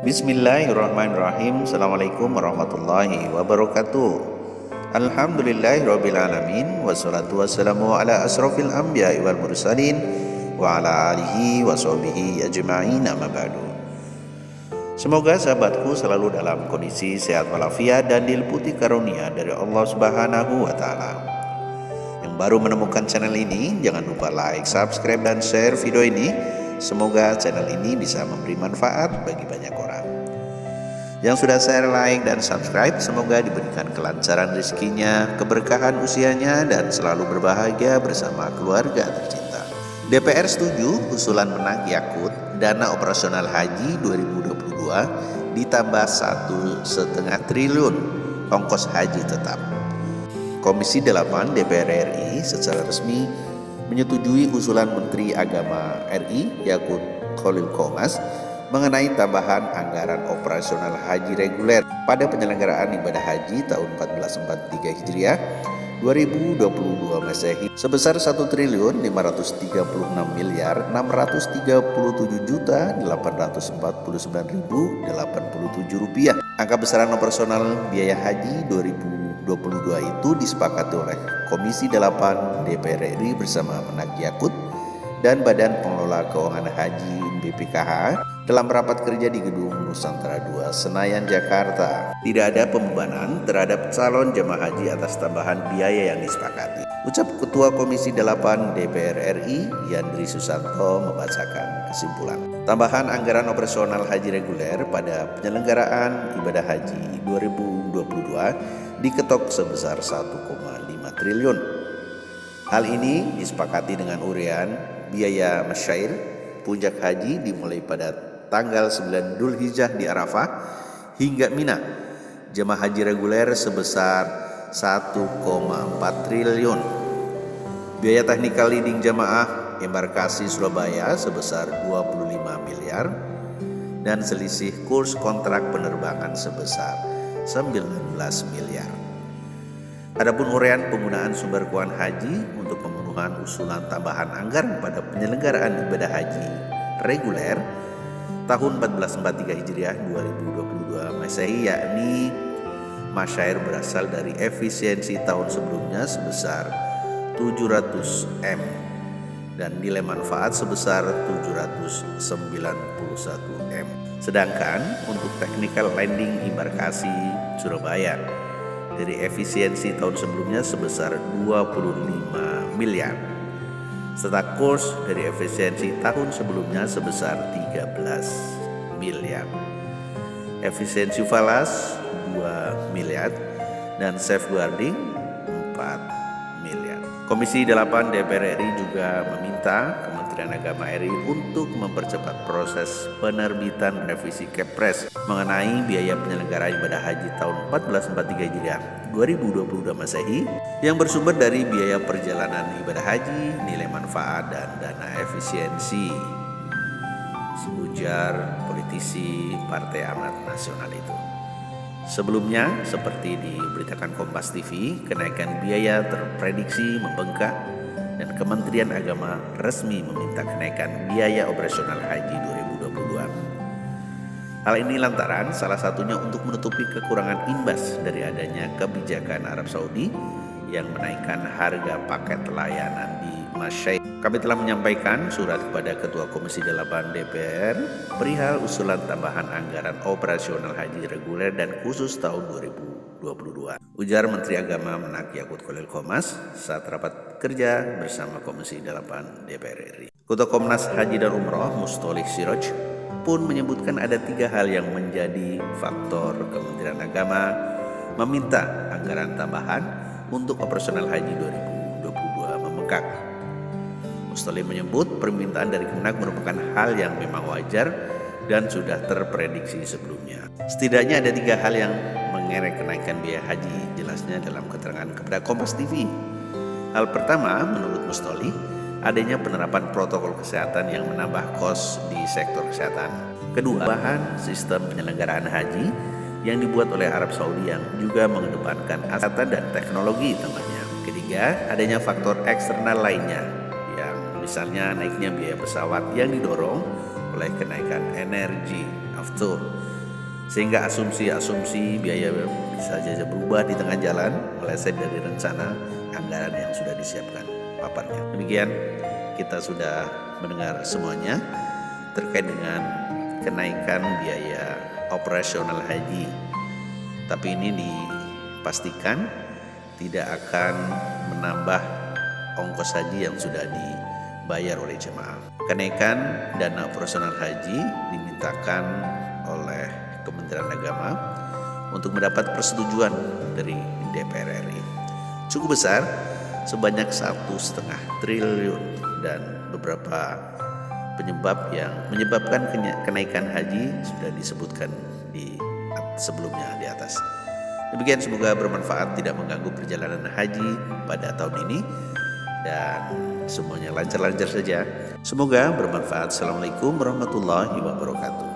Bismillahirrahmanirrahim. Assalamualaikum warahmatullahi wabarakatuh. Alhamdulillahirabbil alamin wassalatu wassalamu ala asrofil anbiya'i wal mursalin wa ala alihi wa sahbihi ajma'in, amma ba'du. Semoga sahabatku selalu dalam kondisi sehat walafiat dan diliputi karunia dari Allah Subhanahu wa taala. Yang baru menemukan channel ini, jangan lupa like, subscribe dan share video ini. Semoga channel ini bisa memberi manfaat bagi banyak orang. Yang sudah share, like, dan subscribe, semoga diberikan kelancaran rezekinya, keberkahan usianya, dan selalu berbahagia bersama keluarga tercinta. DPR setuju usulan Menak Yakut dana operasional haji 2022 ditambah 1,5 triliun ongkos haji tetap. Komisi 8 DPR RI secara resmi menyetujui usulan Menteri Agama RI Yakut Khalil Qomas mengenai tambahan anggaran operasional haji reguler pada penyelenggaraan ibadah haji tahun 1443 Hijriah 2022 Masehi sebesar 1.536.637.849.087 rupiah. Angka besaran operasional biaya haji 2022 itu disepakati oleh Komisi 8 DPR RI bersama Menak Yakut dan Badan Pengelola Keuangan Haji BPKH dalam rapat kerja di Gedung Nusantara 2 Senayan, Jakarta. Tidak ada pembebanan terhadap calon jemaah haji atas tambahan biaya yang disepakati. Ucap Ketua Komisi 8 DPR RI Yandri Susanto membacakan kesimpulan. Tambahan anggaran operasional haji reguler pada penyelenggaraan ibadah haji 2022 diketok sebesar 1,5 triliun. Hal ini disepakati dengan urian biaya masyair puncak haji dimulai pada tanggal 9 Dzulhijjah di Arafah hingga Mina. Jemaah haji reguler sebesar 1,4 triliun. Biaya technical leading jemaah embarkasi Surabaya sebesar 25 miliar dan selisih kurs kontrak penerbangan sebesar 19 miliar. Adapun uraian penggunaan sumber keuangan haji untuk pemenuhan usulan tambahan anggaran pada penyelenggaraan ibadah haji reguler tahun 1443 Hijriah 2022 Masehi, yakni masyair berasal dari efisiensi tahun sebelumnya sebesar 700 M dan nilai manfaat sebesar 791 M. Sedangkan untuk technical landing embarkasi Surabaya dari efisiensi tahun sebelumnya sebesar 25 miliar. Serta kurs dari efisiensi tahun sebelumnya sebesar 13 miliar. Efisiensi falas 2 miliar dan safeguarding 4 miliar. Komisi 8 DPR RI juga meminta Kementerian Agama RI untuk mempercepat proses penerbitan revisi Kepres mengenai biaya penyelenggaraan ibadah haji tahun 1443 Hijriah 2022 Masehi yang bersumber dari biaya perjalanan ibadah haji, nilai manfaat, dan dana efisiensi, ujar politisi Partai Amanat Nasional itu. Sebelumnya, seperti diberitakan Kompas TV, kenaikan biaya terprediksi membengkak dan Kementerian Agama resmi meminta kenaikan biaya operasional haji 2022. Hal ini lantaran salah satunya untuk menutupi kekurangan imbas dari adanya kebijakan Arab Saudi yang menaikkan harga paket layanan di Masyair. Kami telah menyampaikan surat kepada Ketua Komisi 8 DPR perihal usulan tambahan anggaran operasional haji reguler dan khusus tahun 2022. Ujar Menteri Agama Menak Yakut Khalil Qomas saat rapat kerja bersama Komisi 8 DPR RI. Ketua Komnas Haji dan Umroh Mustholy Siroj pun menyebutkan ada 3 hal yang menjadi faktor Kementerian Agama meminta anggaran tambahan untuk operasional haji 2022 membengkak. Mustholy menyebut permintaan dari Kemenak merupakan hal yang memang wajar dan sudah terprediksi sebelumnya. Setidaknya ada 3 hal yang mengerek kenaikan biaya haji, jelasnya dalam keterangan kepada Kompas TV. Hal pertama, menurut Mustholy, adanya penerapan protokol kesehatan yang menambah kos di sektor kesehatan. Kedua, bahan sistem penyelenggaraan haji yang dibuat oleh Arab Saudi yang juga mengedepankan kesehatan dan teknologi tambahnya. Ketiga, adanya faktor eksternal lainnya yang misalnya naiknya biaya pesawat yang didorong oleh kenaikan energi aftur sehingga asumsi-asumsi biaya bisa saja berubah di tengah jalan meleset dari rencana anggaran yang sudah disiapkan paparnya. Demikian kita sudah mendengar semuanya terkait dengan kenaikan biaya operasional haji. Tapi ini dipastikan tidak akan menambah ongkos haji yang sudah dibayar oleh jemaah. Kenaikan dana operasional haji dimintakan oleh Kementerian Agama untuk mendapat persetujuan dari DPR RI. Cukup besar, sebanyak 1,5 triliun, dan beberapa penyebab yang menyebabkan kenaikan haji sudah disebutkan di sebelumnya di atas. Demikian, semoga bermanfaat, tidak mengganggu perjalanan haji pada tahun ini, dan semuanya lancar-lancar saja. Semoga bermanfaat. Assalamualaikum warahmatullahi wabarakatuh.